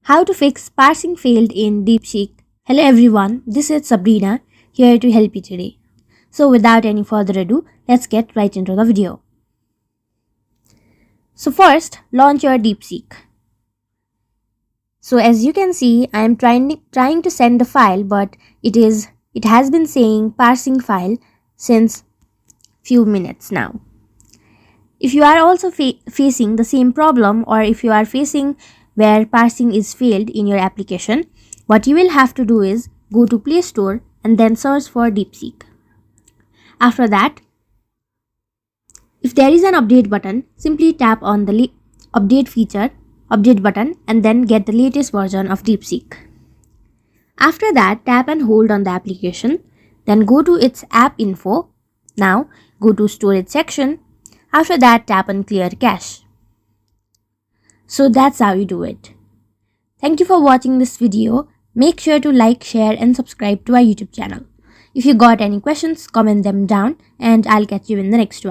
How to fix parsing failed in DeepSeek. Hello everyone, this is Sabrina here to help you today. So without any further ado, let's get right into the video. So first, launch your DeepSeek. So as you can see, I am trying to send the file, but it has been saying parsing file since few minutes now. If you are also facing the same problem, or if you are facing where parsing is failed in your application, what you will have to do is go to Play Store and then search for DeepSeek. After that, if there is an update button, simply tap on the update button and then get the latest version of DeepSeek. After that, tap and hold on the application, then go to its app info. Now go to storage section. After that, tap on clear cache. So that's how you do it. Thank you for watching this video. Make sure to like, share and subscribe to our YouTube channel. If you got any questions, comment them down and I'll catch you in the next one.